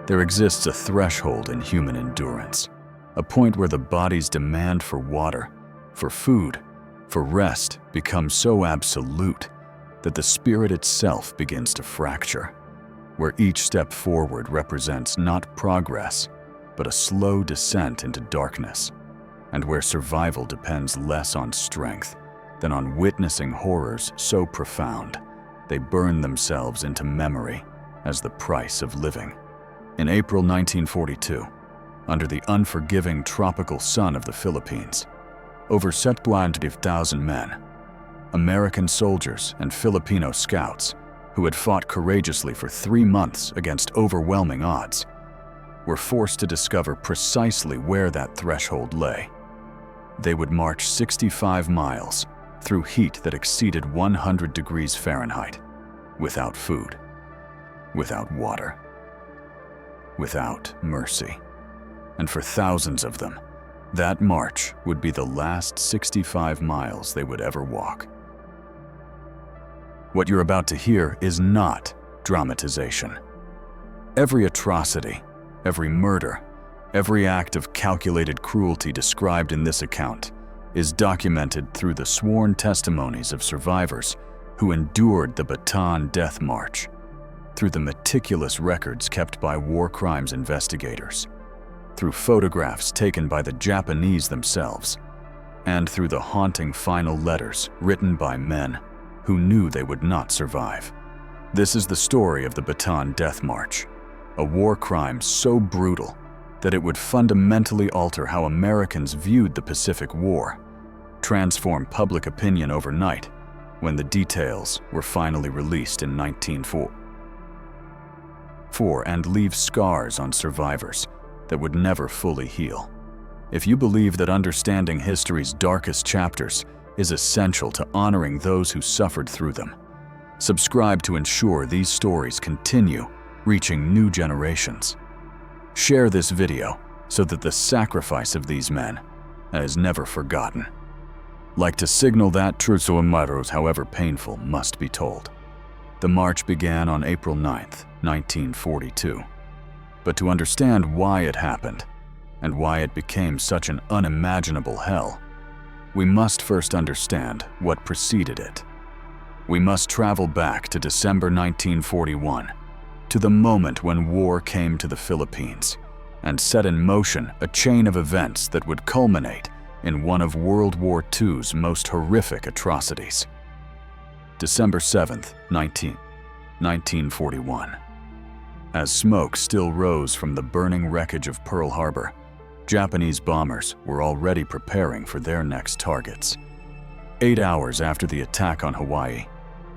There exists a threshold in human endurance, a point where the body's demand for water, for food, for rest becomes so absolute that the spirit itself begins to fracture, where each step forward represents not progress, but a slow descent into darkness, and where survival depends less on strength than on witnessing horrors so profound they burn themselves into memory as the price of living. In April 1942, under the unforgiving tropical sun of the Philippines, over 7,000 men, American soldiers and Filipino scouts who had fought courageously for 3 months against overwhelming odds, were forced to discover precisely where that threshold lay. They would march 65 miles through heat that exceeded 100 degrees Fahrenheit, without food, without water, without mercy. And for thousands of them, that march would be the last 65 miles they would ever walk. What you're about to hear is not dramatization. Every atrocity, every murder, every act of calculated cruelty described in this account is documented through the sworn testimonies of survivors who endured the Bataan Death March, through the meticulous records kept by war crimes investigators, through photographs taken by the Japanese themselves, and through the haunting final letters written by men who knew they would not survive. This is the story of the Bataan Death March, a war crime so brutal that it would fundamentally alter how Americans viewed the Pacific War, transform public opinion overnight when the details were finally released in 1944, and leave scars on survivors that would never fully heal. If you believe that understanding history's darkest chapters is essential to honoring those who suffered through them, subscribe to ensure these stories continue reaching new generations. Share this video so that the sacrifice of these men is never forgotten. Like to signal that truth matters, however painful, must be told. The march began on April 9th, 1942. But to understand why it happened, and why it became such an unimaginable hell, we must first understand what preceded it. We must travel back to December 1941, to the moment when war came to the Philippines and set in motion a chain of events that would culminate in one of World War II's most horrific atrocities. December 7th, 1941. As smoke still rose from the burning wreckage of Pearl Harbor, Japanese bombers were already preparing for their next targets. 8 hours after the attack on Hawaii,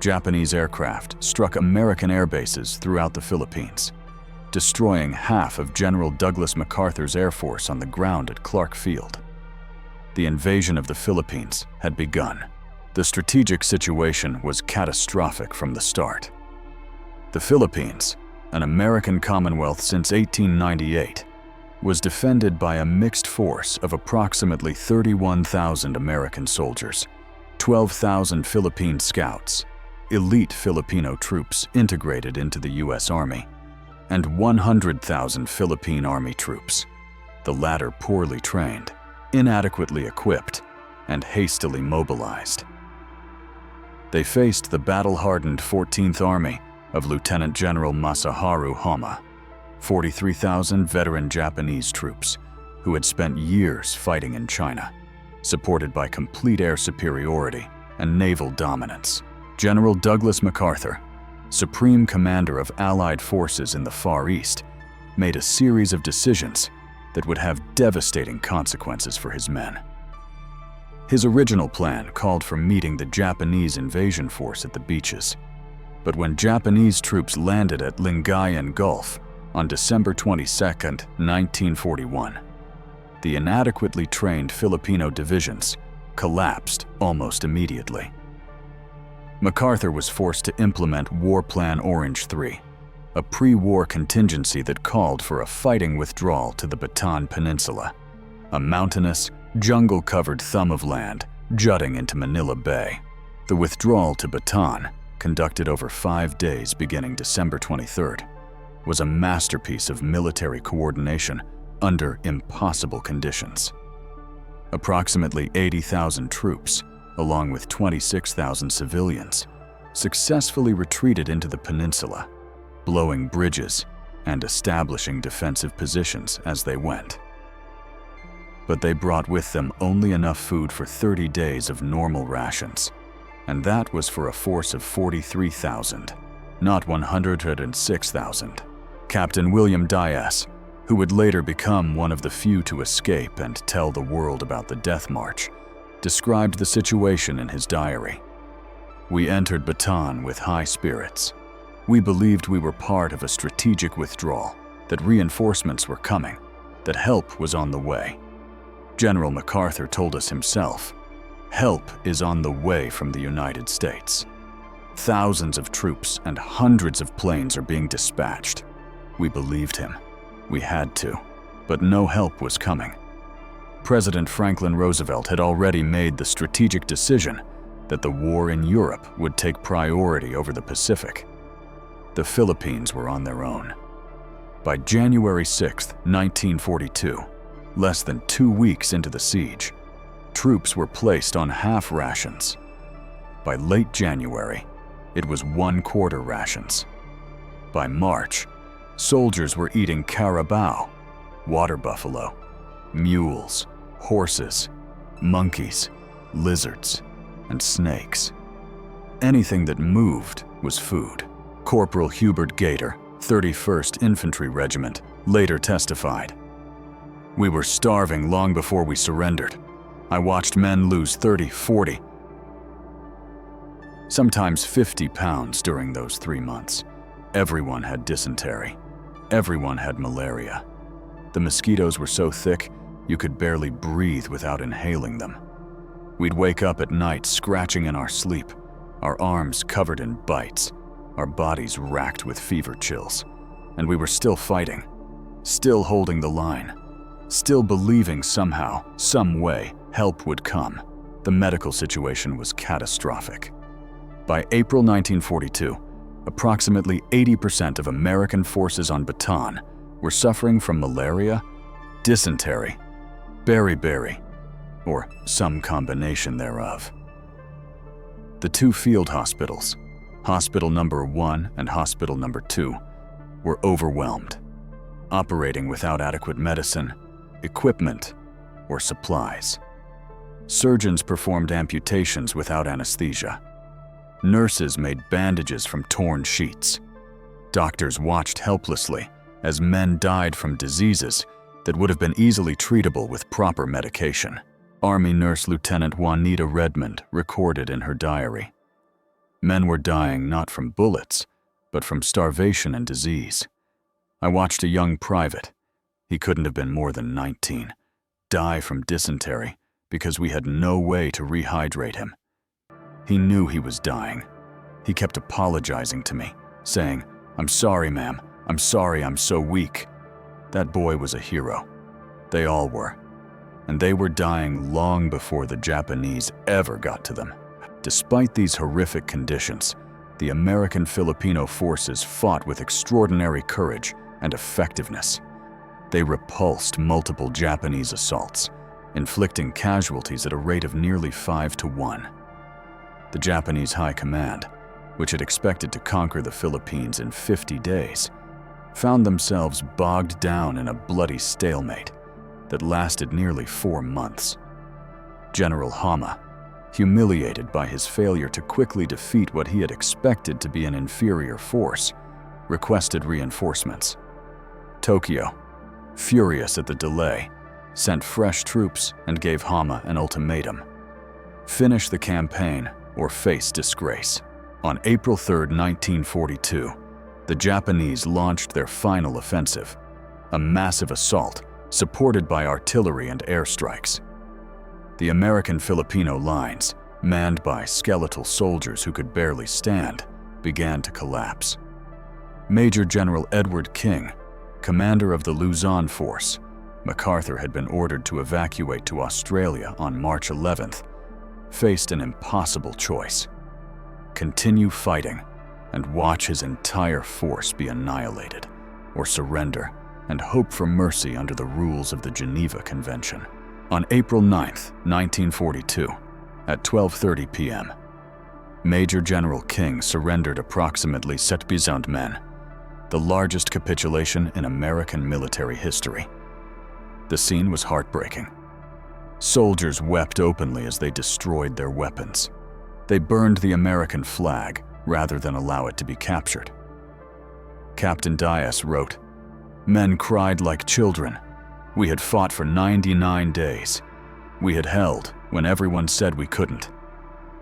Japanese aircraft struck American air bases throughout the Philippines, destroying half of General Douglas MacArthur's Air Force on the ground at Clark Field. The invasion of the Philippines had begun. The strategic situation was catastrophic from the start. The Philippines, an American Commonwealth since 1898, was defended by a mixed force of approximately 31,000 American soldiers, 12,000 Philippine scouts, elite Filipino troops integrated into the U.S. Army, and 100,000 Philippine Army troops, the latter poorly trained, inadequately equipped, and hastily mobilized. They faced the battle-hardened 14th Army of Lieutenant General Masaharu Homma, 43,000 veteran Japanese troops who had spent years fighting in China, supported by complete air superiority and naval dominance. General Douglas MacArthur, Supreme Commander of Allied forces in the Far East, made a series of decisions that would have devastating consequences for his men. His original plan called for meeting the Japanese invasion force at the beaches, but when Japanese troops landed at Lingayen Gulf on December 22, 1941, the inadequately trained Filipino divisions collapsed almost immediately. MacArthur was forced to implement War Plan Orange 3, a pre-war contingency that called for a fighting withdrawal to the Bataan Peninsula, a mountainous, jungle-covered thumb of land jutting into Manila Bay. The withdrawal to Bataan, conducted over 5 days beginning December 23rd, was a masterpiece of military coordination under impossible conditions. Approximately 80,000 troops, along with 26,000 civilians, successfully retreated into the peninsula, blowing bridges and establishing defensive positions as they went. But they brought with them only enough food for 30 days of normal rations, and that was for a force of 43,000, not 106,000. Captain William Dias, who would later become one of the few to escape and tell the world about the Death March, described the situation in his diary. "We entered Bataan with high spirits. We believed we were part of a strategic withdrawal, that reinforcements were coming, that help was on the way. General MacArthur told us himself, 'Help is on the way from the United States. Thousands of troops and hundreds of planes are being dispatched.' We believed him. We had to, but no help was coming. President Franklin Roosevelt had already made the strategic decision that the war in Europe would take priority over the Pacific. The Philippines were on their own. By January 6, 1942, less than 2 weeks into the siege, troops were placed on half rations. By late January, it was 1/4 rations. By March, soldiers were eating carabao, water buffalo, mules, horses, monkeys, lizards, and snakes. Anything that moved was food. Corporal Hubert Gator, 31st Infantry Regiment, later testified, "We were starving long before we surrendered. I watched men lose 30, 40, sometimes 50 pounds during those 3 months. Everyone had dysentery. Everyone had malaria. The mosquitoes were so thick, you could barely breathe without inhaling them. We'd wake up at night scratching in our sleep, our arms covered in bites, our bodies racked with fever chills. And we were still fighting, still holding the line, still believing somehow, some way, help would come. The medical situation was catastrophic." By April 1942, approximately 80% of American forces on Bataan were suffering from malaria, dysentery, beriberi, or some combination thereof. The 2 field hospitals, Hospital Number 1 and Hospital Number 2, were overwhelmed, operating without adequate medicine, equipment, or supplies. Surgeons performed amputations without anesthesia. Nurses made bandages from torn sheets. Doctors watched helplessly as men died from diseases that would have been easily treatable with proper medication. Army Nurse Lieutenant Juanita Redmond recorded in her diary, "Men were dying not from bullets, but from starvation and disease. I watched a young private, he couldn't have been more than 19, die from dysentery because we had no way to rehydrate him. He knew he was dying. He kept apologizing to me, saying, 'I'm sorry, ma'am. I'm sorry I'm so weak.' That boy was a hero. They all were. And they were dying long before the Japanese ever got to them." Despite these horrific conditions, the American Filipino forces fought with extraordinary courage and effectiveness. They repulsed multiple Japanese assaults, inflicting casualties at a rate of nearly 5 to 1. The Japanese High Command, which had expected to conquer the Philippines in 50 days, found themselves bogged down in a bloody stalemate that lasted nearly 4 months. General Hama, humiliated by his failure to quickly defeat what he had expected to be an inferior force, requested reinforcements. Tokyo, furious at the delay, sent fresh troops and gave Hama an ultimatum: finish the campaign or face disgrace. On April 3, 1942, the Japanese launched their final offensive, a massive assault supported by artillery and airstrikes. The American Filipino lines, manned by skeletal soldiers who could barely stand, began to collapse. Major General Edward King, commander of the Luzon Force, MacArthur had been ordered to evacuate to Australia on March 11th, faced an impossible choice: continue fighting and watch his entire force be annihilated, or surrender and hope for mercy under the rules of the Geneva Convention. On April 9, 1942, at 12:30 p.m., Major General King surrendered approximately 7,000 men, the largest capitulation in American military history. The scene was heartbreaking. Soldiers wept openly as they destroyed their weapons. They burned the American flag rather than allow it to be captured. Captain Dias wrote, "Men cried like children. We had fought for 99 days. We had held when everyone said we couldn't.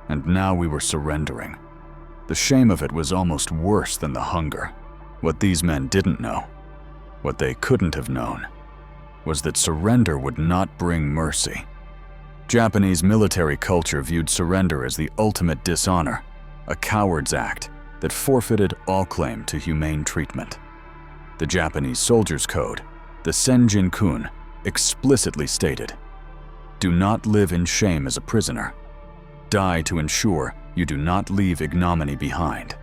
And now we were surrendering. The shame of it was almost worse than the hunger. What these men didn't know, what they couldn't have known, was that surrender would not bring mercy." Japanese military culture viewed surrender as the ultimate dishonor, a coward's act that forfeited all claim to humane treatment. The Japanese Soldiers' Code, the Senjin-kun, explicitly stated, "Do not live in shame as a prisoner. Die to ensure you do not leave ignominy behind."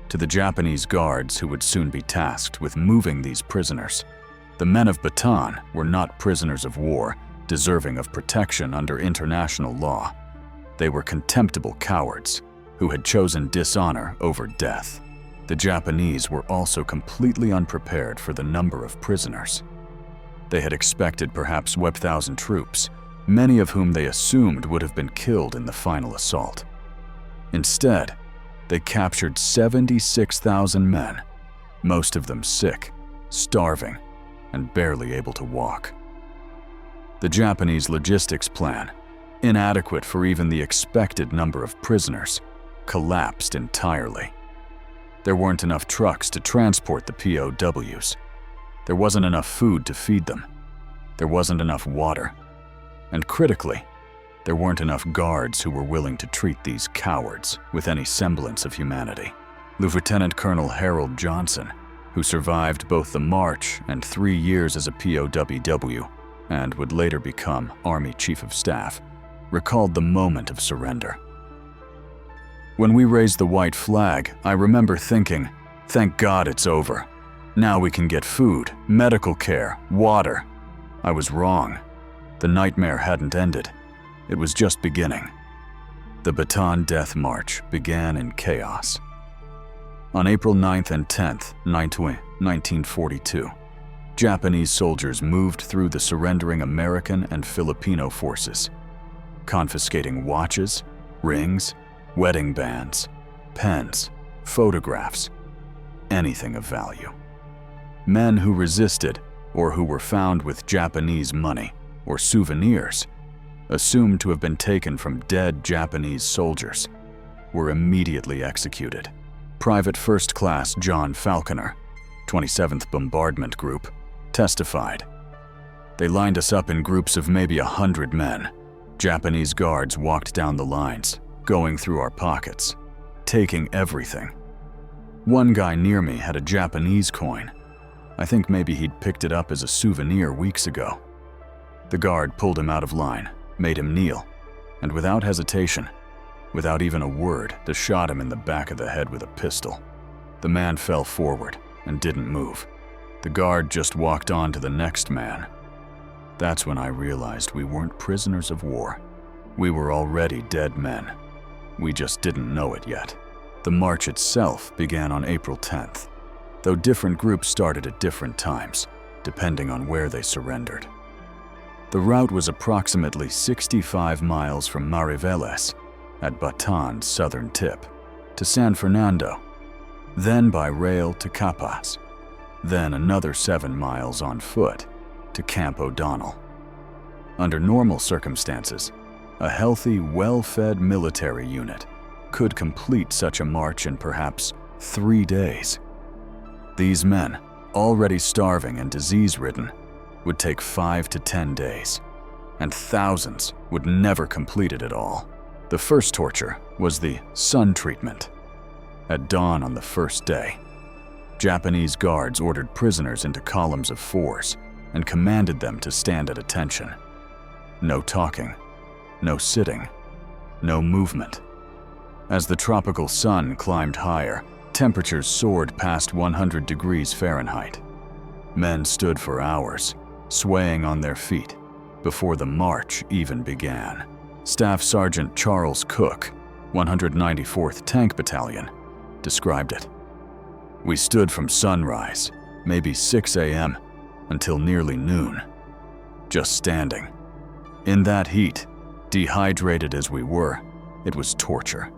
To the Japanese guards who would soon be tasked with moving these prisoners, the men of Bataan were not prisoners of war deserving of protection under international law. They were contemptible cowards who had chosen dishonor over death. The Japanese were also completely unprepared for the number of prisoners. They had expected perhaps 1,000 troops, many of whom they assumed would have been killed in the final assault. Instead, they captured 76,000 men, most of them sick, starving, and barely able to walk. The Japanese logistics plan, inadequate for even the expected number of prisoners, collapsed entirely. There weren't enough trucks to transport the POWs. There wasn't enough food to feed them. There wasn't enough water. And critically, there weren't enough guards who were willing to treat these cowards with any semblance of humanity. Lieutenant Colonel Harold Johnson, who survived both the march and 3 years as a POW and would later become Army Chief of Staff, recalled the moment of surrender. "When we raised the white flag, I remember thinking, thank God it's over. Now we can get food, medical care, water. I was wrong. The nightmare hadn't ended. It was just beginning." The Bataan Death March began in chaos. On April 9th and 10th, 1942, Japanese soldiers moved through the surrendering American and Filipino forces, confiscating watches, rings, wedding bands, pens, photographs, anything of value. Men who resisted or who were found with Japanese money or souvenirs, assumed to have been taken from dead Japanese soldiers, were immediately executed. Private First Class John Falconer, 27th Bombardment Group, testified. "They lined us up in groups of maybe 100 men. Japanese guards walked down the lines, going through our pockets, taking everything. One guy near me had a Japanese coin. I think maybe he'd picked it up as a souvenir weeks ago. The guard pulled him out of line, made him kneel, and without hesitation, without even a word, they shot him in the back of the head with a pistol. The man fell forward and didn't move. The guard just walked on to the next man. That's when I realized we weren't prisoners of war. We were already dead men. We just didn't know it yet." The march itself began on April 10th, though different groups started at different times, depending on where they surrendered. The route was approximately 65 miles from Mariveles, at Bataan's southern tip, to San Fernando, then by rail to Capas, then another 7 miles on foot to Camp O'Donnell. Under normal circumstances, a healthy, well-fed military unit could complete such a march in perhaps 3 days. These men, already starving and disease-ridden, would take 5 to 10 days, and thousands would never complete it at all. The first torture was the sun treatment. At dawn on the first day, Japanese guards ordered prisoners into columns of 4s and commanded them to stand at attention. No talking, no sitting, no movement. As the tropical sun climbed higher, Temperatures soared past 100 degrees Fahrenheit. Men stood for hours, swaying on their feet, before the march even began. Staff Sergeant Charles Cook, 194th Tank Battalion, described it. We stood from sunrise, maybe 6 a.m., until nearly noon, just standing. In that heat, dehydrated as we were, it was torture.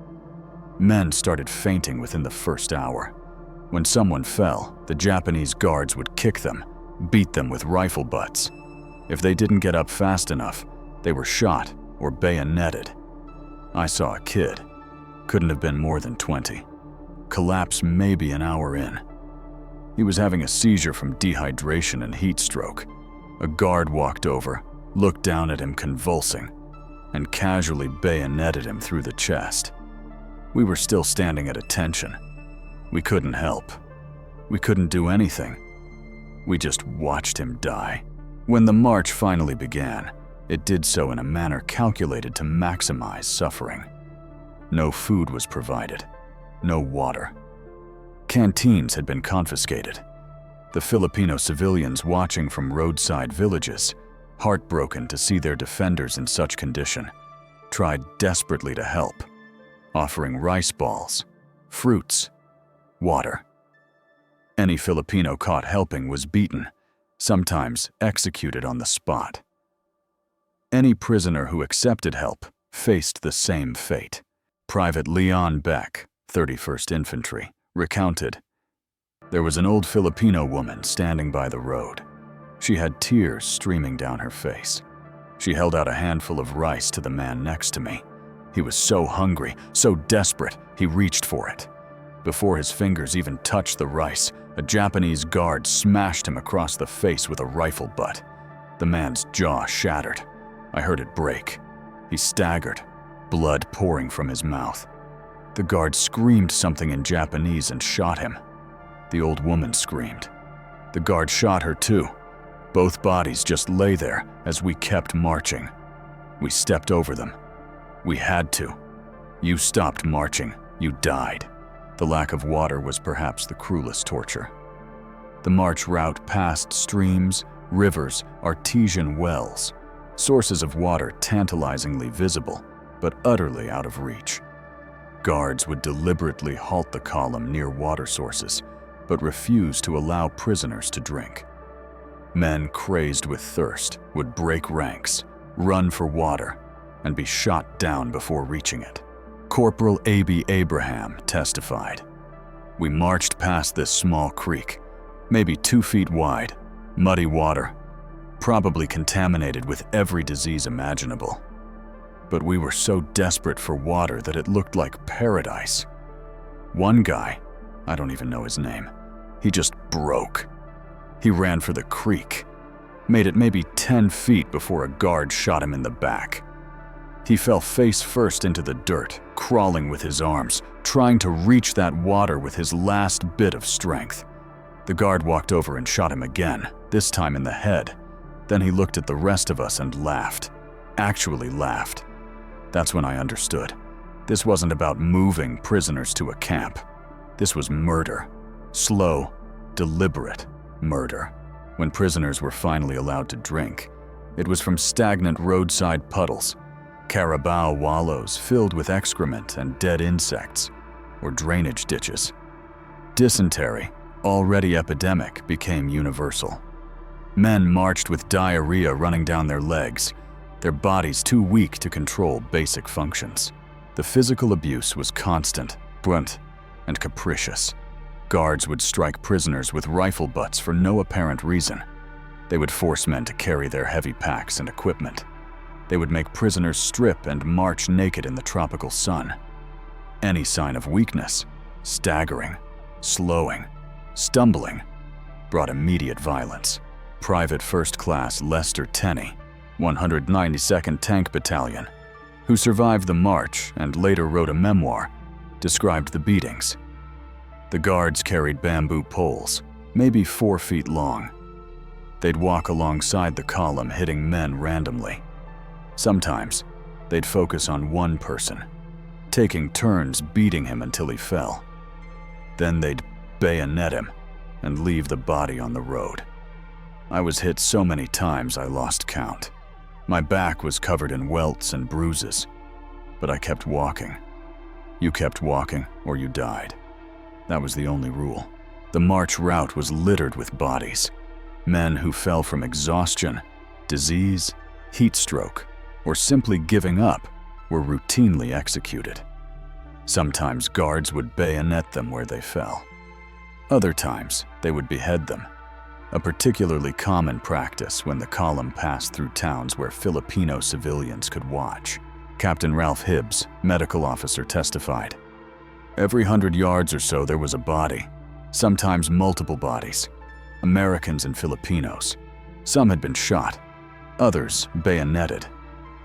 Men started fainting within the first hour. When someone fell, the Japanese guards would kick them, beat them with rifle butts. If they didn't get up fast enough, they were shot or bayoneted. I saw a kid, couldn't have been more than 20, collapse maybe an hour in. He was having a seizure from dehydration and heat stroke. A guard walked over, looked down at him convulsing, and casually bayoneted him through the chest. We were still standing at attention. We couldn't help. We couldn't do anything. We just watched him die. When the march finally began, it did so in a manner calculated to maximize suffering. No food was provided, no water. Canteens had been confiscated. The Filipino civilians watching from roadside villages, heartbroken to see their defenders in such condition, tried desperately to help, offering rice balls, fruits, water. Any Filipino caught helping was beaten, sometimes executed on the spot. Any prisoner who accepted help faced the same fate. Private Leon Beck, 31st Infantry, recounted, "There was an old Filipino woman standing by the road. She had tears streaming down her face. She held out a handful of rice to the man next to me. He was so hungry, so desperate, he reached for it. Before his fingers even touched the rice, a Japanese guard smashed him across the face with a rifle butt. The man's jaw shattered. I heard it break. He staggered, blood pouring from his mouth. The guard screamed something in Japanese and shot him. The old woman screamed. The guard shot her too. Both bodies just lay there as we kept marching. We stepped over them. We had to. You stopped marching, you died." The lack of water was perhaps the cruelest torture. The march route passed streams, rivers, artesian wells, sources of water tantalizingly visible, but utterly out of reach. Guards would deliberately halt the column near water sources, but refuse to allow prisoners to drink. Men crazed with thirst would break ranks, run for water, and be shot down before reaching it. Corporal A.B. Abraham testified, "We marched past this small creek, maybe 2 feet wide, muddy water, probably contaminated with every disease imaginable. But we were so desperate for water that it looked like paradise. One guy, I don't even know his name, he just broke. He ran for the creek, made it maybe 10 feet before a guard shot him in the back. He fell face first into the dirt, crawling with his arms, trying to reach that water with his last bit of strength. The guard walked over and shot him again, this time in the head. Then he looked at the rest of us and laughed, actually laughed. That's when I understood. This wasn't about moving prisoners to a camp. This was murder. Slow, deliberate murder. When prisoners were finally allowed to drink, it was from stagnant roadside puddles, carabao wallows filled with excrement and dead insects, or drainage ditches. Dysentery, already epidemic, became universal. Men marched with diarrhea running down their legs, their bodies too weak to control basic functions. The physical abuse was constant, blunt, and capricious. Guards would strike prisoners with rifle butts for no apparent reason. They would force men to carry their heavy packs and equipment. They would make prisoners strip and march naked in the tropical sun. Any sign of weakness, staggering, slowing, stumbling, brought immediate violence. Private First Class Lester Tenney, 192nd Tank Battalion, who survived the march and later wrote a memoir, described the beatings. The guards carried bamboo poles, maybe 4 feet long. They'd walk alongside the column, hitting men randomly. Sometimes, they'd focus on one person, taking turns beating him until he fell. Then they'd bayonet him and leave the body on the road. I was hit so many times I lost count. My back was covered in welts and bruises, but I kept walking. You kept walking or you died. That was the only rule. The march route was littered with bodies. Men who fell from exhaustion, disease, heat stroke, or simply giving up were routinely executed. Sometimes guards would bayonet them where they fell. Other times, they would behead them, a particularly common practice when the column passed through towns where Filipino civilians could watch. Captain Ralph Hibbs, medical officer, testified. Every 100 yards or so there was a body, sometimes multiple bodies, Americans and Filipinos. Some had been shot, others bayoneted.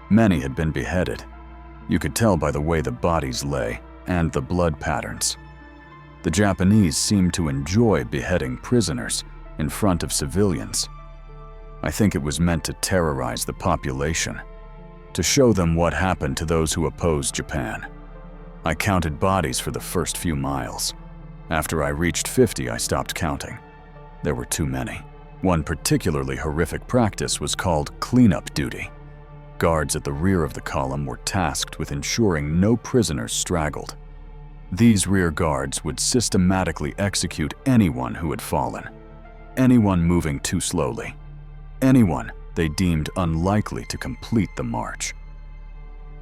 Many had been beheaded. You could tell by the way the bodies lay and the blood patterns. The Japanese seemed to enjoy beheading prisoners in front of civilians. I think it was meant to terrorize the population, to show them what happened to those who opposed Japan. I counted bodies for the first few miles. After I reached 50, I stopped counting. There were too many. One particularly horrific practice was called cleanup duty. Guards at the rear of the column were tasked with ensuring no prisoners straggled. These rear guards would systematically execute anyone who had fallen, anyone moving too slowly, anyone they deemed unlikely to complete the march.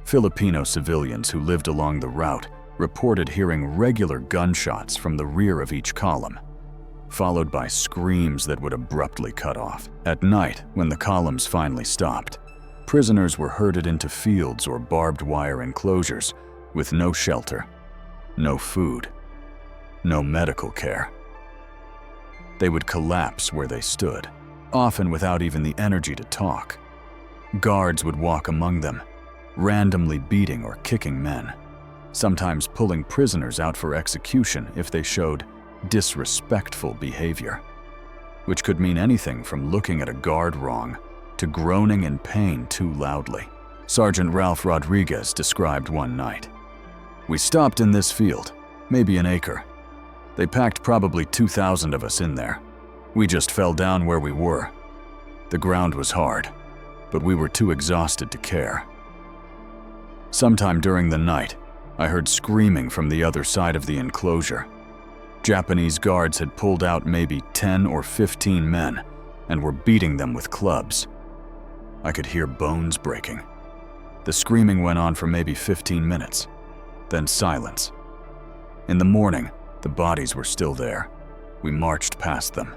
Filipino civilians who lived along the route reported hearing regular gunshots from the rear of each column, followed by screams that would abruptly cut off. At night, when the columns finally stopped, prisoners were herded into fields or barbed wire enclosures with no shelter, no food, no medical care. They would collapse where they stood, often without even the energy to talk. Guards would walk among them, randomly beating or kicking men, sometimes pulling prisoners out for execution if they showed disrespectful behavior, which could mean anything from looking at a guard wrong to groaning in pain too loudly. Sergeant Ralph Rodriguez described one night. "We stopped in this field, maybe an acre. They packed probably 2,000 of us in there. We just fell down where we were. The ground was hard, but we were too exhausted to care." Sometime during the night, I heard screaming from the other side of the enclosure. Japanese guards had pulled out maybe 10 or 15 men and were beating them with clubs. I could hear bones breaking. The screaming went on for maybe 15 minutes, then silence. In the morning, the bodies were still there. We marched past them.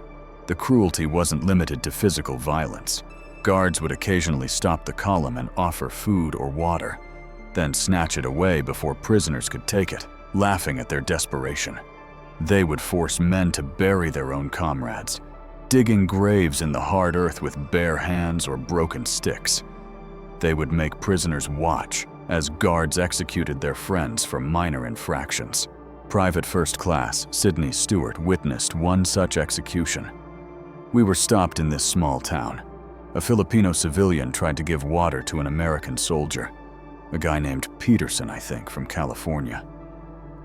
The cruelty wasn't limited to physical violence. Guards would occasionally stop the column and offer food or water, then snatch it away before prisoners could take it, laughing at their desperation. They would force men to bury their own comrades, digging graves in the hard earth with bare hands or broken sticks. They would make prisoners watch as guards executed their friends for minor infractions. Private First Class Sidney Stewart witnessed one such execution. We were stopped in this small town. A Filipino civilian tried to give water to an American soldier, a guy named Peterson, I think, from California.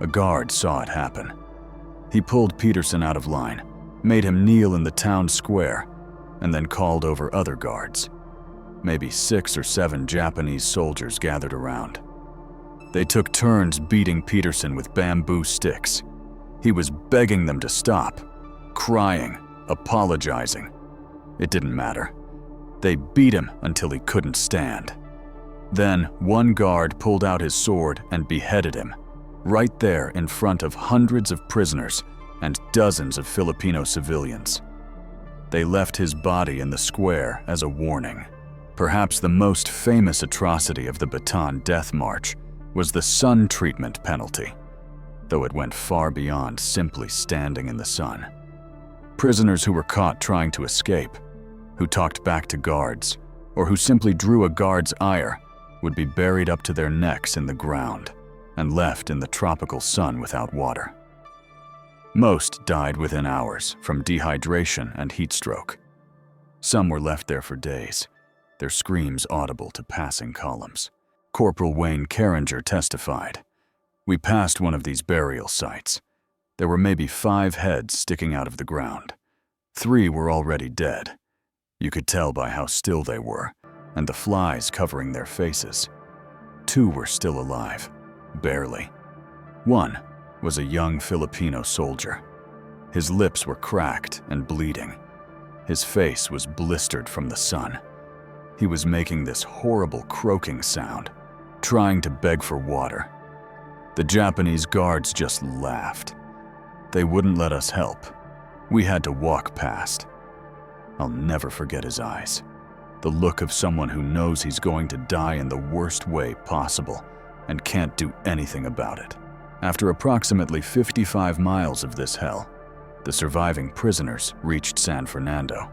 A guard saw it happen. He pulled Peterson out of line, made him kneel in the town square, and then called over other guards. Maybe 6 or 7 Japanese soldiers gathered around. They took turns beating Peterson with bamboo sticks. He was begging them to stop, crying, apologizing. It didn't matter. They beat him until he couldn't stand. Then one guard pulled out his sword and beheaded him, right there in front of hundreds of prisoners and dozens of Filipino civilians. They left his body in the square as a warning. Perhaps the most famous atrocity of the Bataan Death March was the sun treatment penalty, though it went far beyond simply standing in the sun. Prisoners who were caught trying to escape, who talked back to guards, or who simply drew a guard's ire would be buried up to their necks in the ground and left in the tropical sun without water. Most died within hours from dehydration and heat stroke. Some were left there for days, their screams audible to passing columns. Corporal Wayne Carringer testified. "We passed one of these burial sites. There were maybe 5 heads sticking out of the ground. 3 were already dead. You could tell by how still they were, and the flies covering their faces. 2 were still alive, barely. 1 was a young Filipino soldier. His lips were cracked and bleeding. His face was blistered from the sun. He was making this horrible croaking sound, trying to beg for water. The Japanese guards just laughed. They wouldn't let us help. We had to walk past. I'll never forget his eyes. The look of someone who knows he's going to die in the worst way possible and can't do anything about it. After approximately 55 miles of this hell, the surviving prisoners reached San Fernando.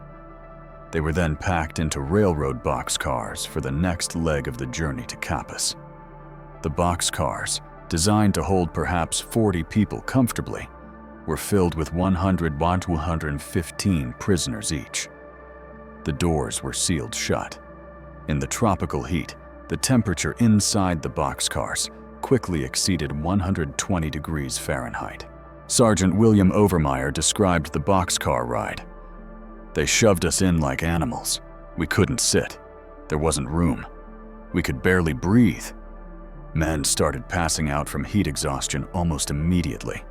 They were then packed into railroad boxcars for the next leg of the journey to Capiz. The boxcars, designed to hold perhaps 40 people comfortably, were filled with 100 to 115 prisoners each. The doors were sealed shut. In the tropical heat, the temperature inside the boxcars quickly exceeded 120 degrees Fahrenheit. Sergeant William Overmeyer described the boxcar ride. They shoved us in like animals. We couldn't sit. There wasn't room. We could barely breathe. Men started passing out from heat exhaustion almost immediately.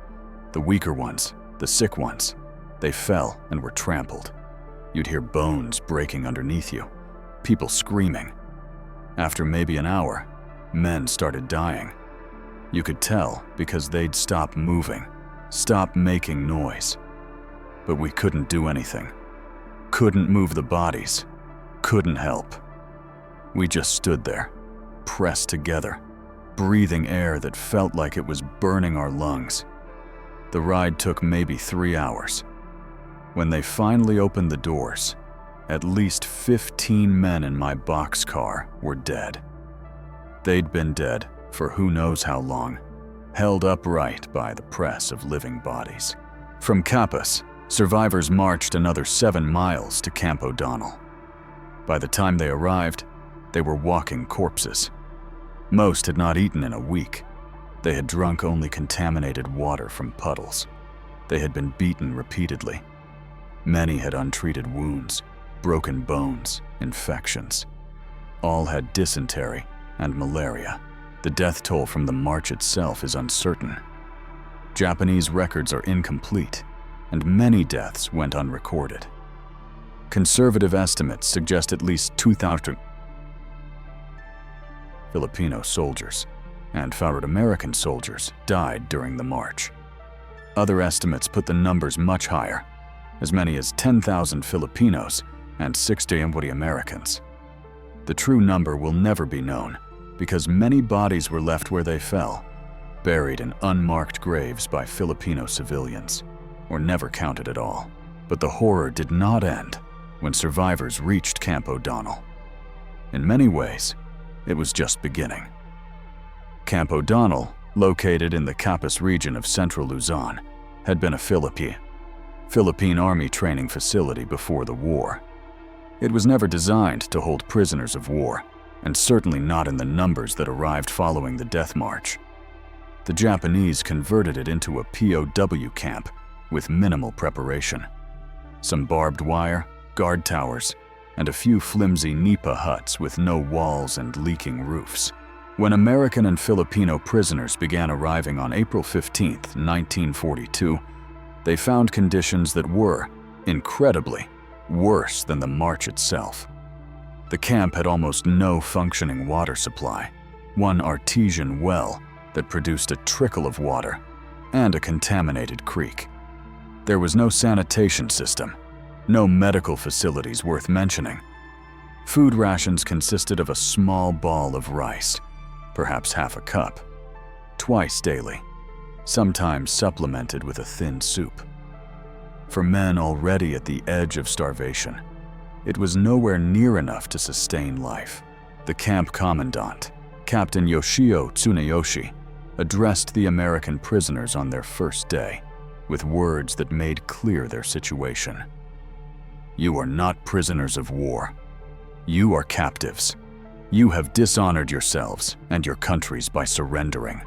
The weaker ones, the sick ones, they fell and were trampled. You'd hear bones breaking underneath you, people screaming. After maybe an hour, men started dying. You could tell because they'd stop moving, stop making noise. But we couldn't do anything. Couldn't move the bodies, couldn't help. We just stood there, pressed together, breathing air that felt like it was burning our lungs. The ride took maybe 3 hours. When they finally opened the doors, at least 15 men in my boxcar were dead. They'd been dead for who knows how long, held upright by the press of living bodies. From Capiz, survivors marched another 7 miles to Camp O'Donnell. By the time they arrived, they were walking corpses. Most had not eaten in a week. They had drunk only contaminated water from puddles. They had been beaten repeatedly. Many had untreated wounds, broken bones, infections. All had dysentery and malaria. The death toll from the march itself is uncertain. Japanese records are incomplete, and many deaths went unrecorded. Conservative estimates suggest at least 2,000 Filipino soldiers and American soldiers died during the march. Other estimates put the numbers much higher, as many as 10,000 Filipinos and 60 Americans. The true number will never be known because many bodies were left where they fell, buried in unmarked graves by Filipino civilians, or never counted at all. But the horror did not end when survivors reached Camp O'Donnell. In many ways, it was just beginning. Camp O'Donnell, located in the Capiz region of central Luzon, had been a Philippine Army training facility before the war. It was never designed to hold prisoners of war, and certainly not in the numbers that arrived following the Death March. The Japanese converted it into a POW camp with minimal preparation. Some barbed wire, guard towers, and a few flimsy nipa huts with no walls and leaking roofs. When American and Filipino prisoners began arriving on April 15, 1942, they found conditions that were, incredibly, worse than the march itself. The camp had almost no functioning water supply, one artesian well that produced a trickle of water, and a contaminated creek. There was no sanitation system, no medical facilities worth mentioning. Food rations consisted of a small ball of rice, perhaps half a cup, twice daily, sometimes supplemented with a thin soup. For men already at the edge of starvation, it was nowhere near enough to sustain life. The camp commandant, Captain Yoshio Tsuneyoshi, addressed the American prisoners on their first day with words that made clear their situation. "You are not prisoners of war. You are captives. You have dishonored yourselves and your countries by surrendering.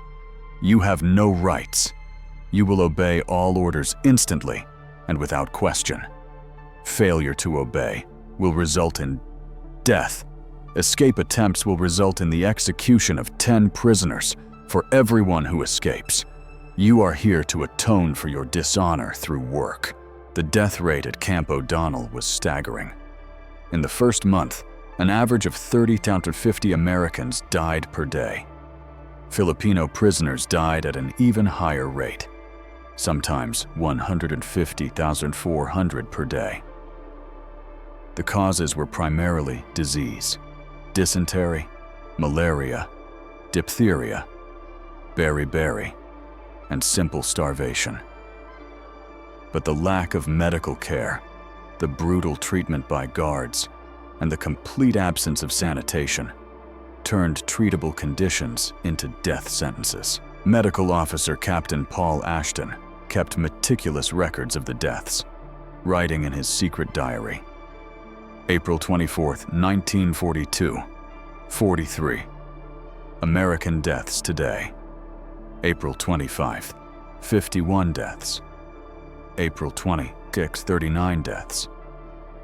You have no rights. You will obey all orders instantly and without question. Failure to obey will result in death. Escape attempts will result in the execution of 10 prisoners for everyone who escapes. You are here to atone for your dishonor through work. The death rate at Camp O'Donnell was staggering. In the first month, an average of 30 to 50 Americans died per day. Filipino prisoners died at an even higher rate, sometimes 150,400 per day. The causes were primarily disease, dysentery, malaria, diphtheria, beriberi, and simple starvation. But the lack of medical care, the brutal treatment by guards, and the complete absence of sanitation turned treatable conditions into death sentences. Medical Officer Captain Paul Ashton kept meticulous records of the deaths, writing in his secret diary. April 24, 1942, 43. American deaths today. April 25, 51 deaths. April 26, 39 deaths.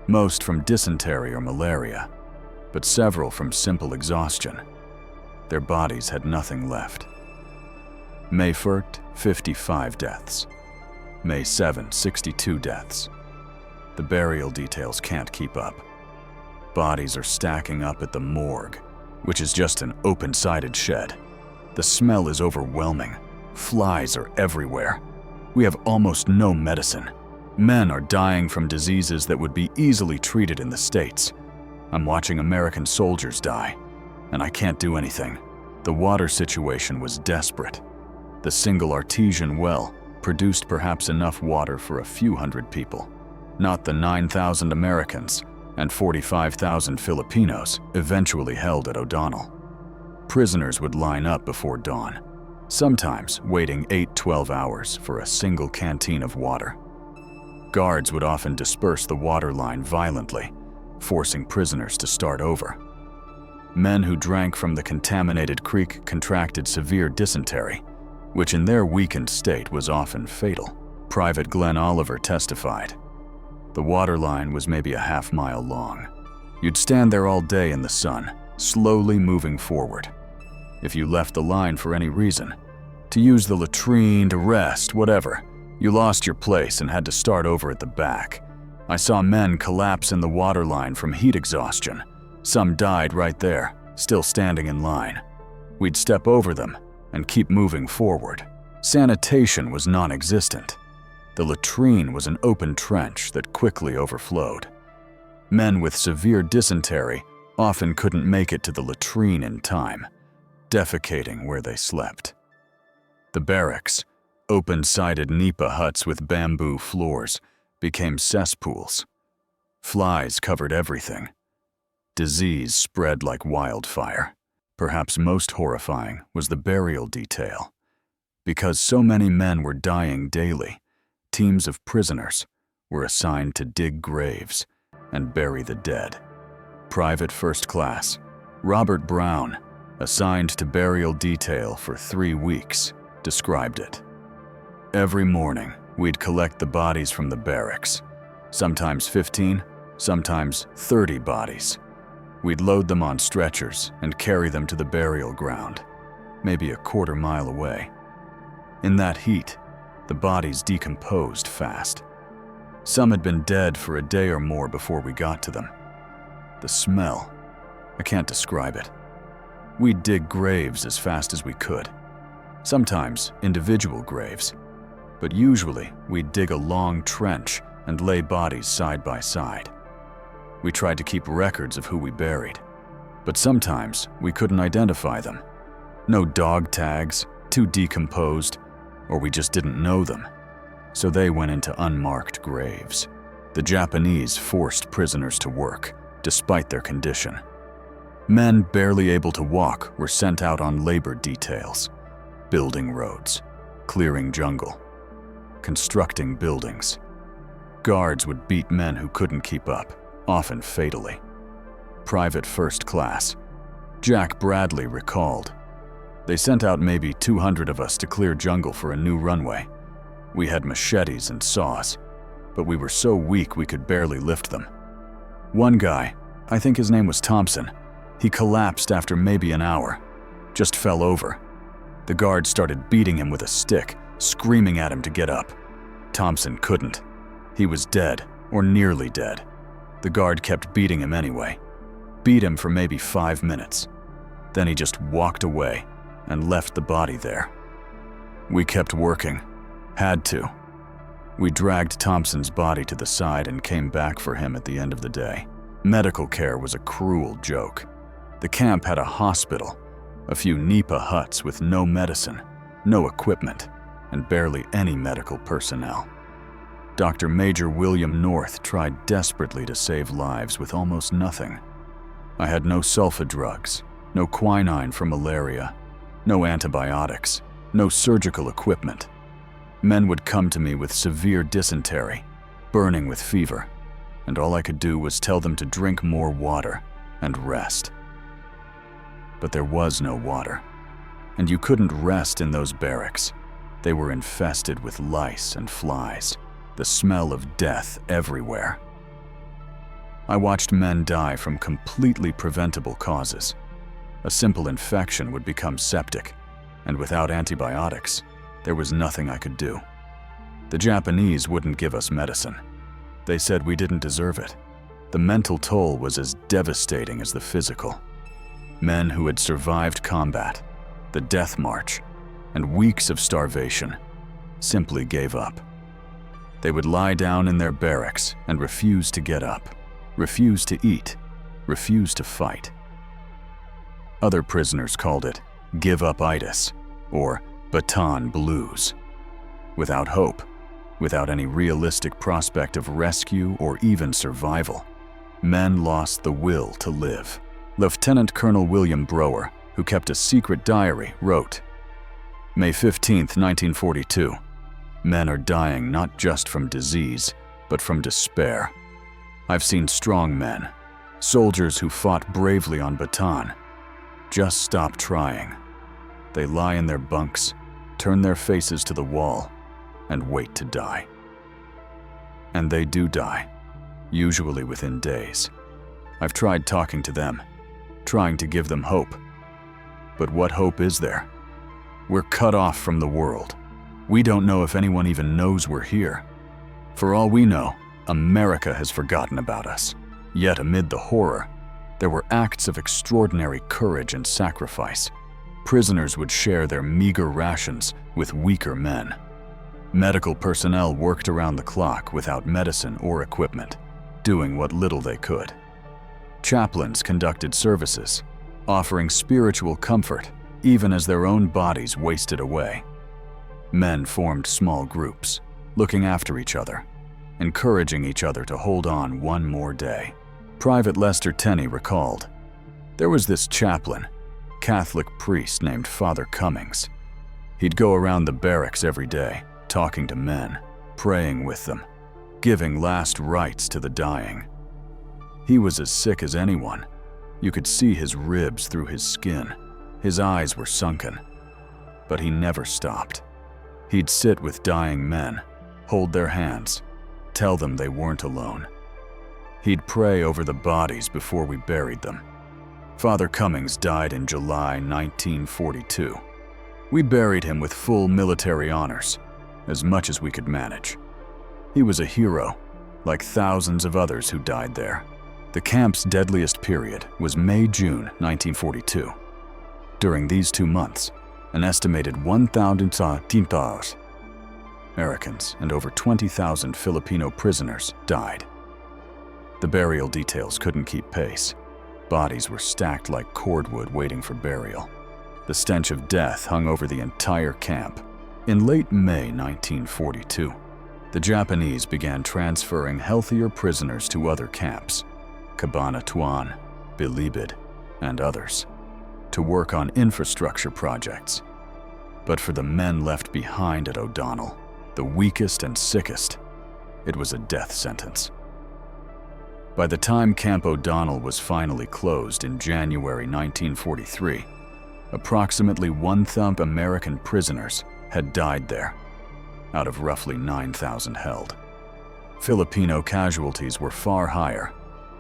Most from dysentery or malaria, but several from simple exhaustion. Their bodies had nothing left. May 1st, 55 deaths. May 7, 62 deaths. The burial details can't keep up. Bodies are stacking up at the morgue, which is just an open-sided shed. The smell is overwhelming. Flies are everywhere. We have almost no medicine. Men are dying from diseases that would be easily treated in the States. I'm watching American soldiers die, and I can't do anything. The water situation was desperate. The single artesian well produced perhaps enough water for a few hundred people, not the 9,000 Americans and 45,000 Filipinos eventually held at O'Donnell. Prisoners would line up before dawn, sometimes waiting 8-12 hours for a single canteen of water. Guards would often disperse the water line violently, forcing prisoners to start over. Men who drank from the contaminated creek contracted severe dysentery, which in their weakened state was often fatal. Private Glenn Oliver testified. The water line was maybe a half-mile long. You'd stand there all day in the sun, slowly moving forward. If you left the line for any reason, to use the latrine, to rest, whatever, you lost your place and had to start over at the back. I saw men collapse in the water line from heat exhaustion. Some died right there, still standing in line. We'd step over them and keep moving forward. Sanitation was non-existent. The latrine was an open trench that quickly overflowed. Men with severe dysentery often couldn't make it to the latrine in time, defecating where they slept. The barracks, open-sided nipa huts with bamboo floors, became cesspools. Flies covered everything. Disease spread like wildfire. Perhaps most horrifying was the burial detail. Because so many men were dying daily, teams of prisoners were assigned to dig graves and bury the dead. Private First Class Robert Brown, assigned to burial detail for 3 weeks, described it. Every morning, we'd collect the bodies from the barracks, sometimes 15, sometimes 30 bodies. We'd load them on stretchers and carry them to the burial ground, maybe a quarter mile away. In that heat, the bodies decomposed fast. Some had been dead for a day or more before we got to them. The smell, I can't describe it. We'd dig graves as fast as we could, sometimes individual graves, but usually we'd dig a long trench and lay bodies side by side. We tried to keep records of who we buried, but sometimes we couldn't identify them. No dog tags, too decomposed, or we just didn't know them, so they went into unmarked graves. The Japanese forced prisoners to work, despite their condition. Men barely able to walk were sent out on labor details, building roads, clearing jungle, constructing buildings. Guards would beat men who couldn't keep up, often fatally. Private First Class Jack Bradley recalled, "They sent out maybe 200 of us to clear jungle for a new runway. We had machetes and saws, but we were so weak we could barely lift them. One guy, I think his name was Thompson, he collapsed after maybe an hour, just fell over. The guard started beating him with a stick, screaming at him to get up. Thompson couldn't. He was dead, or nearly dead. The guard kept beating him anyway. Beat him for maybe 5 minutes. Then he just walked away and left the body there. We kept working. Had to. We dragged Thompson's body to the side and came back for him at the end of the day. Medical care was a cruel joke. The camp had a hospital, a few nipa huts with no medicine, no equipment, and barely any medical personnel. Dr. Major William North tried desperately to save lives with almost nothing. I had no sulfa drugs, no quinine for malaria, no antibiotics, no surgical equipment. Men would come to me with severe dysentery, burning with fever, and all I could do was tell them to drink more water and rest. But there was no water, and you couldn't rest in those barracks. They were infested with lice and flies, the smell of death everywhere. I watched men die from completely preventable causes. A simple infection would become septic, and without antibiotics, there was nothing I could do. The Japanese wouldn't give us medicine. They said we didn't deserve it. The mental toll was as devastating as the physical. Men who had survived combat, the Death March, and weeks of starvation simply gave up. They would lie down in their barracks and refuse to get up, refuse to eat, refuse to fight. Other prisoners called it give-up-itis or Bataan blues. Without hope, without any realistic prospect of rescue or even survival, men lost the will to live. Lieutenant Colonel William Brower, who kept a secret diary, wrote, May 15, 1942, men are dying not just from disease, but from despair. I've seen strong men, soldiers who fought bravely on Bataan, just stop trying. They lie in their bunks, turn their faces to the wall, and wait to die. And they do die, usually within days. I've tried talking to them, trying to give them hope. But what hope is there? We're cut off from the world. We don't know if anyone even knows we're here. For all we know, America has forgotten about us. Yet amid the horror, there were acts of extraordinary courage and sacrifice. Prisoners would share their meager rations with weaker men. Medical personnel worked around the clock without medicine or equipment, doing what little they could. Chaplains conducted services, offering spiritual comfort even as their own bodies wasted away. Men formed small groups, looking after each other, encouraging each other to hold on one more day. Private Lester Tenney recalled, there was this chaplain, Catholic priest named Father Cummings. He'd go around the barracks every day, talking to men, praying with them, giving last rites to the dying. He was as sick as anyone. You could see his ribs through his skin. His eyes were sunken. But he never stopped. He'd sit with dying men, hold their hands, tell them they weren't alone. He'd pray over the bodies before we buried them. Father Cummings died in July 1942. We buried him with full military honors, as much as we could manage. He was a hero, like thousands of others who died there. The camp's deadliest period was May-June 1942. During these 2 months, an estimated 1,000 Americans and over 20,000 Filipino prisoners died. The burial details couldn't keep pace. Bodies were stacked like cordwood waiting for burial. The stench of death hung over the entire camp. In late May 1942, the Japanese began transferring healthier prisoners to other camps, Cabanatuan, Bilibid, and others, to work on infrastructure projects. But for the men left behind at O'Donnell, the weakest and sickest, it was a death sentence. By the time Camp O'Donnell was finally closed in January 1943, approximately 1,000 American prisoners had died there. out of roughly 9,000 held. Filipino casualties were far higher,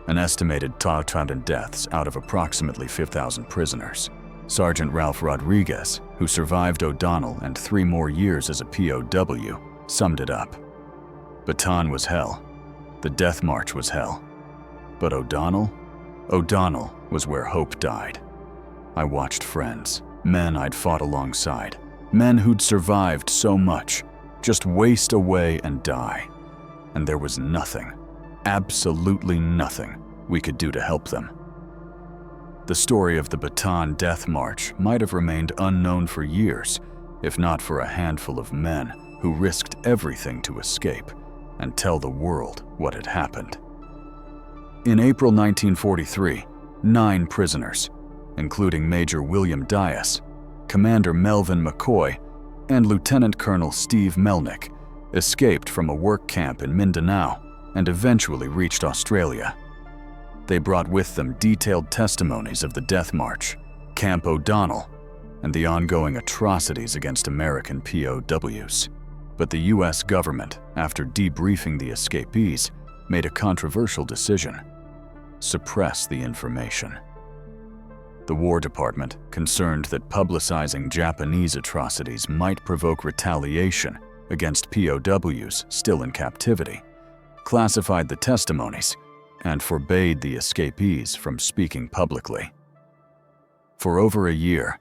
an estimated 2,000 deaths out of approximately 5,000 prisoners. Sergeant Ralph Rodriguez, who survived O'Donnell and 3 more years as a POW, summed it up. Bataan was hell. The Death March was hell. But O'Donnell? O'Donnell was where hope died. I watched friends, men I'd fought alongside, men who'd survived so much, just waste away and die. And there was nothing, absolutely nothing, we could do to help them. The story of the Bataan Death March might have remained unknown for years, if not for a handful of men who risked everything to escape and tell the world what had happened. In April 1943, 9 prisoners, including Major William Dias, Commander Melvin McCoy, and Lieutenant Colonel Steve Melnick, escaped from a work camp in Mindanao and eventually reached Australia. They brought with them detailed testimonies of the Death March, Camp O'Donnell, and the ongoing atrocities against American POWs. But the US government, after debriefing the escapees, made a controversial decision: suppress the information. The War Department, concerned that publicizing Japanese atrocities might provoke retaliation against POWs still in captivity, classified the testimonies and forbade the escapees from speaking publicly. For over a year,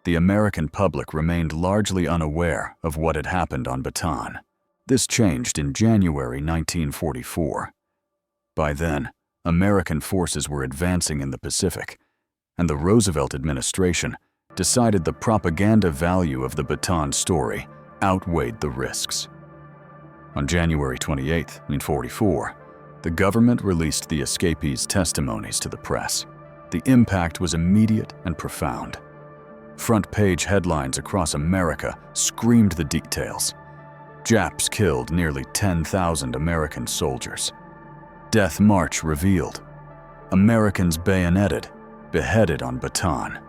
the American public remained largely unaware of what had happened on Bataan. This changed in January 1944. By then, American forces were advancing in the Pacific, and the Roosevelt administration decided the propaganda value of the Bataan story outweighed the risks. On January 28, 1944, the government released the escapees' testimonies to the press. The impact was immediate and profound. Front-page headlines across America screamed the details. Japs killed nearly 10,000 American soldiers. Death March revealed. Americans bayoneted, beheaded on Bataan.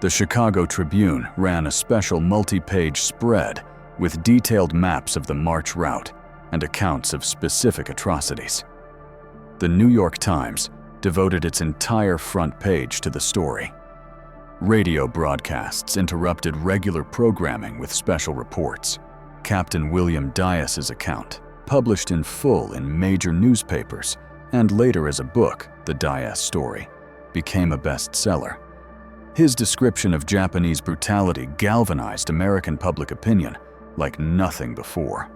The Chicago Tribune ran a special multi-page spread with detailed maps of the march route and accounts of specific atrocities. The New York Times devoted its entire front page to the story. Radio broadcasts interrupted regular programming with special reports. Captain William Dias's account, published in full in major newspapers and later as a book, The Dias Story, became a bestseller. His description of Japanese brutality galvanized American public opinion like nothing before.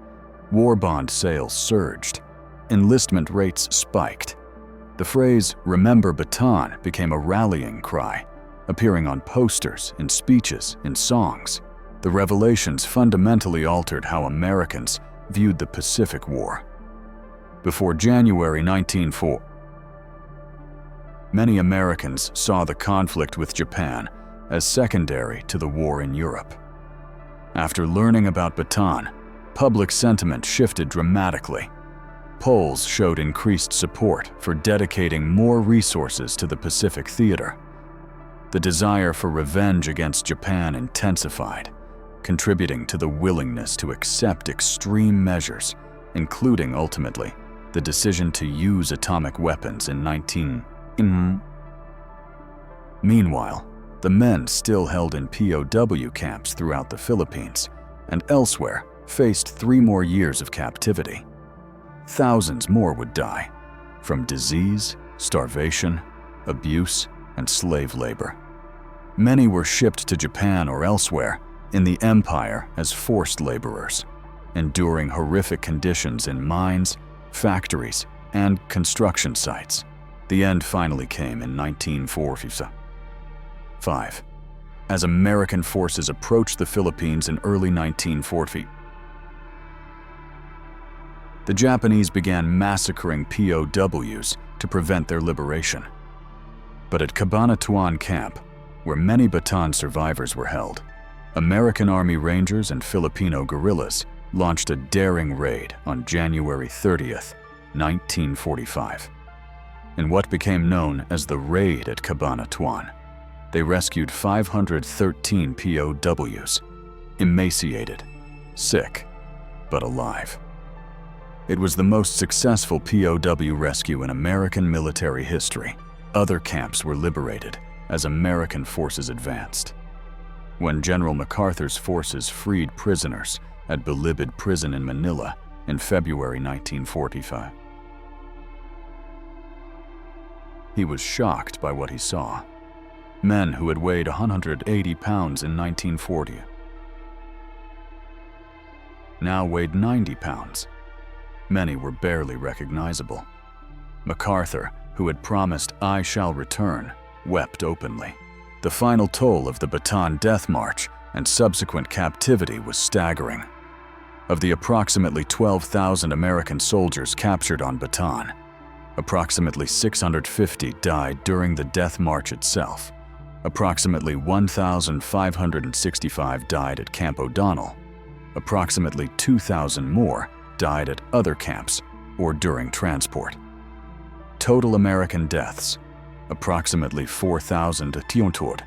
War bond sales surged. Enlistment rates spiked. The phrase, "Remember Bataan," became a rallying cry, appearing on posters, in speeches, in songs. The revelations fundamentally altered how Americans viewed the Pacific War. Before January 1944, many Americans saw the conflict with Japan as secondary to the war in Europe. After learning about Bataan, public sentiment shifted dramatically. Polls showed increased support for dedicating more resources to the Pacific theater. The desire for revenge against Japan intensified, contributing to the willingness to accept extreme measures, including, ultimately, the decision to use atomic weapons in 19... Meanwhile, the men still held in POW camps throughout the Philippines and elsewhere faced 3 more years of captivity. Thousands more would die from disease, starvation, abuse, and slave labor. Many were shipped to Japan or elsewhere in the empire as forced laborers, enduring horrific conditions in mines, factories, and construction sites. The end finally came in 1945. As American forces approached the Philippines in early 1940, the Japanese began massacring POWs to prevent their liberation. But at Cabanatuan Camp, where many Bataan survivors were held, American Army Rangers and Filipino guerrillas launched a daring raid on January 30th, 1945. In what became known as the Raid at Cabanatuan, they rescued 513 POWs, emaciated, sick, but alive. It was the most successful POW rescue in American military history. Other camps were liberated as American forces advanced. When General MacArthur's forces freed prisoners at Bilibid Prison in Manila in February 1945, he was shocked by what he saw. Men who had weighed 180 pounds in 1940 now weighed 90 pounds. Many were barely recognizable. MacArthur, who had promised "I shall return," wept openly. The final toll of the Bataan Death March and subsequent captivity was staggering. Of the approximately 12,000 American soldiers captured on Bataan, approximately 650 died during the Death March itself. Approximately 1,565 died at Camp O'Donnell. Approximately 2,000 more died at other camps or during transport. Total American deaths, approximately 4,000 at Tiontod,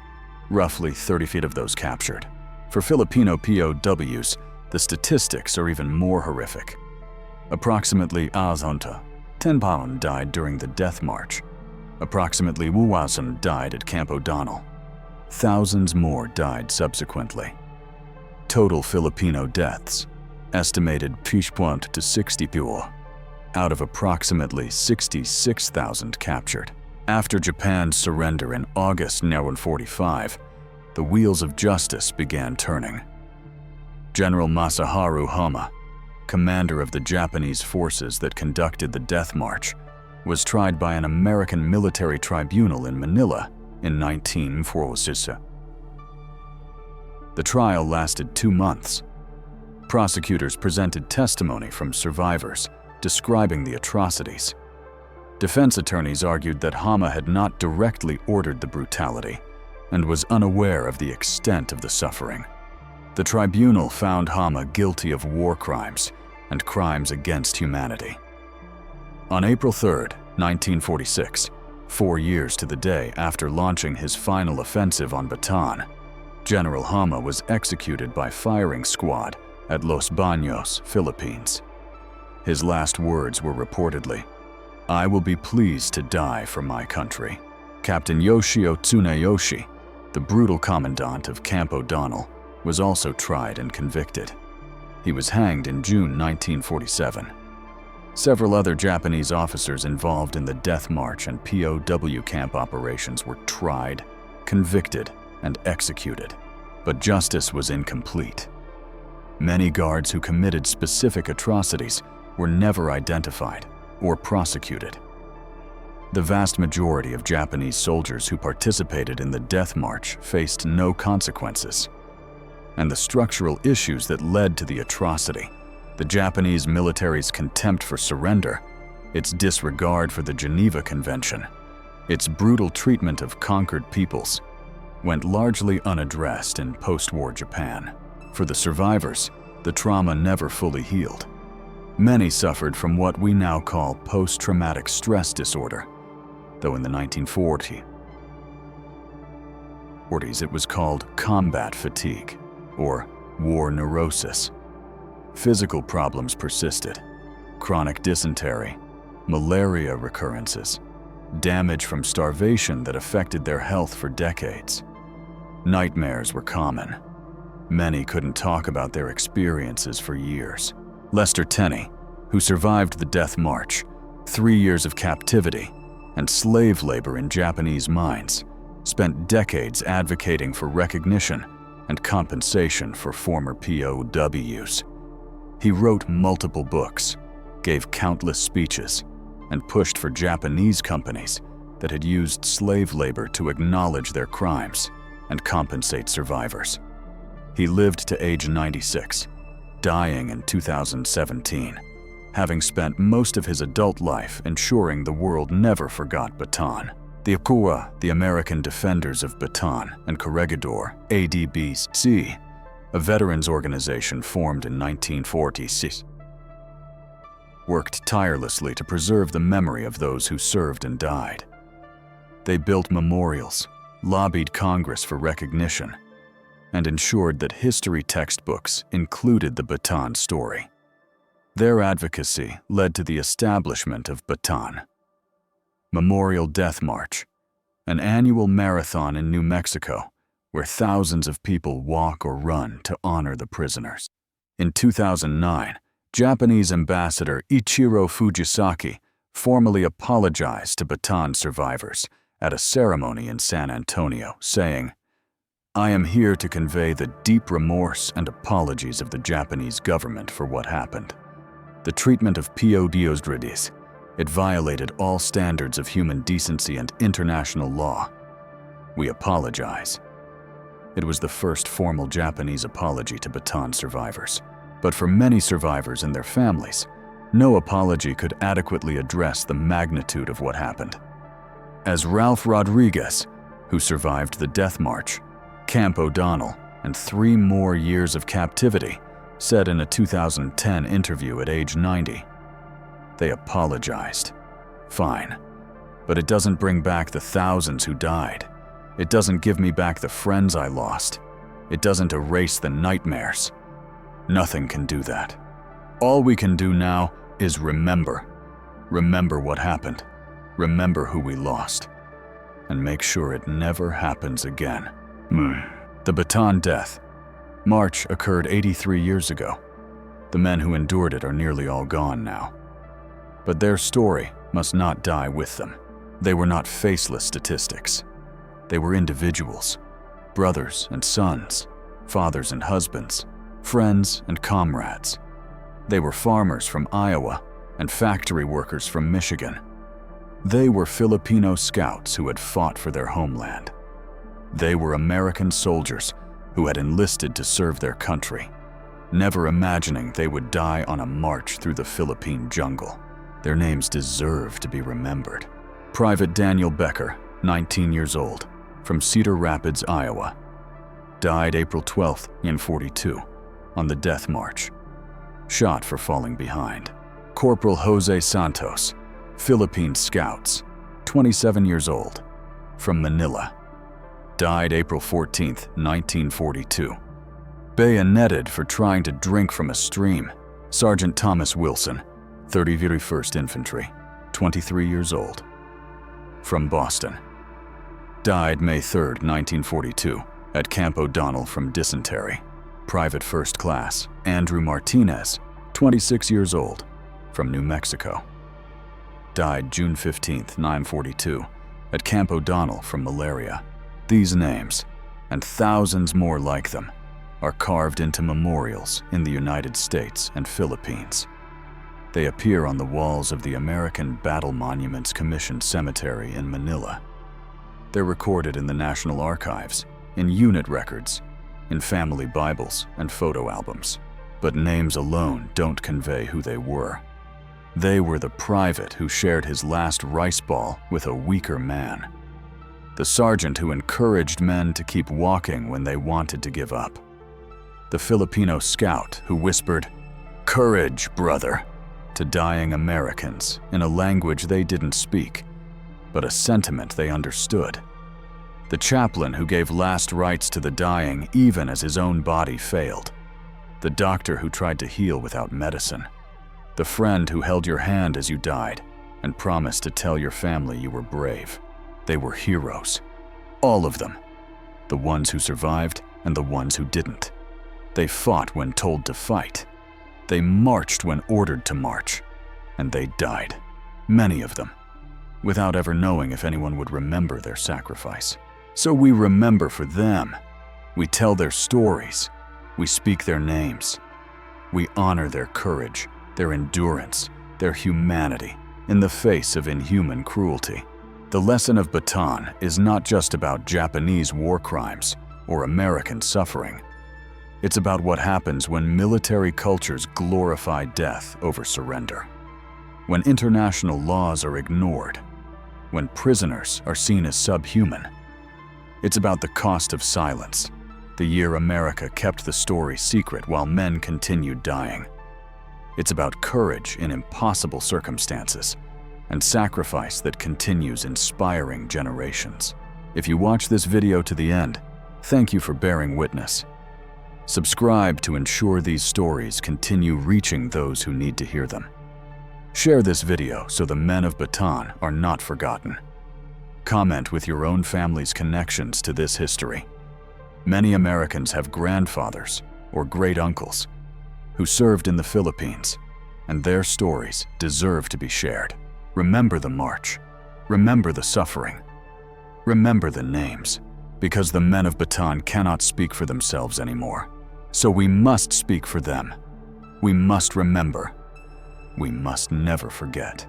roughly 30 feet of those captured. For Filipino POWs, the statistics are even more horrific. Approximately 10 pound died during the Death March. Approximately 1,000 died at Camp O'Donnell. Thousands more died subsequently. Total Filipino deaths, estimated to 60 people, out of approximately 66,000 captured. After Japan's surrender in August 1945, the wheels of justice began turning. General Masaharu Hama, commander of the Japanese forces that conducted the Death March, was tried by an American military tribunal in Manila in 1946. The trial lasted 2 months. Prosecutors presented testimony from survivors describing the atrocities. Defense attorneys argued that Hama had not directly ordered the brutality and was unaware of the extent of the suffering. The tribunal found Hama guilty of war crimes and crimes against humanity. On April 3, 1946, 4 years to the day after launching his final offensive on Bataan, General Hama was executed by firing squad at Los Baños, Philippines. His last words were reportedly, "I will be pleased to die for my country." Captain Yoshio Tsuneyoshi, the brutal commandant of Camp O'Donnell, was also tried and convicted. He was hanged in June 1947. Several other Japanese officers involved in the Death March and POW camp operations were tried, convicted, and executed, but justice was incomplete. Many guards who committed specific atrocities were never identified or prosecuted. The vast majority of Japanese soldiers who participated in the Death March faced no consequences. And the structural issues that led to the atrocity, the Japanese military's contempt for surrender, its disregard for the Geneva Convention, its brutal treatment of conquered peoples, went largely unaddressed in post-war Japan. For the survivors, the trauma never fully healed. Many suffered from what we now call post-traumatic stress disorder, though in the 1940s it was called combat fatigue or war neurosis. Physical problems persisted: chronic dysentery, malaria recurrences, damage from starvation that affected their health for decades. Nightmares were common. Many couldn't talk about their experiences for years. Lester Tenney, who survived the Death March, 3 years of captivity, and slave labor in Japanese mines, spent decades advocating for recognition and compensation for former POWs. He wrote multiple books, gave countless speeches, and pushed for Japanese companies that had used slave labor to acknowledge their crimes and compensate survivors. He lived to age 96, dying in 2017, having spent most of his adult life ensuring the world never forgot Bataan. The ACOA, the American Defenders of Bataan and Corregidor, ADBC, a veterans organization formed in 1946, worked tirelessly to preserve the memory of those who served and died. They built memorials, lobbied Congress for recognition, and ensured that history textbooks included the Bataan story. Their advocacy led to the establishment of Bataan Memorial Death March, an annual marathon in New Mexico where thousands of people walk or run to honor the prisoners. In 2009, Japanese Ambassador Ichiro Fujisaki formally apologized to Bataan survivors at a ceremony in San Antonio, saying, "I am here to convey the deep remorse and apologies of the Japanese government for what happened. The treatment of disease-ridden, it violated all standards of human decency and international law. We apologize." It was the first formal Japanese apology to Bataan survivors. But for many survivors and their families, no apology could adequately address the magnitude of what happened. As Ralph Rodriguez, who survived the Death March, Camp O'Donnell, and 3 more years of captivity, said in a 2010 interview at age 90, "They apologized. Fine. But it doesn't bring back the thousands who died. It doesn't give me back the friends I lost. It doesn't erase the nightmares. Nothing can do that. All we can do now is remember. Remember what happened. Remember who we lost. And make sure it never happens again." The Bataan Death March occurred 83 years ago. The men who endured it are nearly all gone now. But their story must not die with them. They were not faceless statistics. They were individuals, brothers and sons, fathers and husbands, friends and comrades. They were farmers from Iowa and factory workers from Michigan. They were Filipino scouts who had fought for their homeland. They were American soldiers who had enlisted to serve their country, never imagining they would die on a march through the Philippine jungle. Their names deserve to be remembered. Private Daniel Becker, 19 years old, from Cedar Rapids, Iowa, died April 12, 1942, on the Death March, shot for falling behind. Corporal Jose Santos, Philippine Scouts, 27 years old, from Manila, died April 14, 1942. Bayoneted for trying to drink from a stream, Sergeant Thomas Wilson, 31st Infantry, 23 years old, from Boston, died May 3, 1942, at Camp O'Donnell from dysentery. Private First Class Andrew Martinez, 26 years old, from New Mexico, died June 15, 1942, at Camp O'Donnell from malaria. These names, and thousands more like them, are carved into memorials in the United States and Philippines. They appear on the walls of the American Battle Monuments Commission Cemetery in Manila. They're recorded in the National Archives, in unit records, in family Bibles and photo albums. But names alone don't convey who they were. They were the private who shared his last rice ball with a weaker man. The sergeant who encouraged men to keep walking when they wanted to give up. The Filipino scout who whispered, "Courage, brother," to dying Americans in a language they didn't speak, but a sentiment they understood. The chaplain who gave last rites to the dying even as his own body failed. The doctor who tried to heal without medicine. The friend who held your hand as you died and promised to tell your family you were brave. They were heroes. All of them. The ones who survived and the ones who didn't. They fought when told to fight. They marched when ordered to march. And they died. Many of them. Without ever knowing if anyone would remember their sacrifice. So we remember for them. We tell their stories. We speak their names. We honor their courage, their endurance, their humanity in the face of inhuman cruelty. The lesson of Bataan is not just about Japanese war crimes or American suffering. It's about what happens when military cultures glorify death over surrender. When international laws are ignored. When prisoners are seen as subhuman. It's about the cost of silence, the year America kept the story secret while men continued dying. It's about courage in impossible circumstances and sacrifice that continues inspiring generations. If you watch this video to the end, thank you for bearing witness. Subscribe to ensure these stories continue reaching those who need to hear them. Share this video so the men of Bataan are not forgotten. Comment with your own family's connections to this history. Many Americans have grandfathers or great-uncles who served in the Philippines, and their stories deserve to be shared. Remember the march. Remember the suffering. Remember the names, because the men of Bataan cannot speak for themselves anymore. So we must speak for them. We must remember. We must never forget.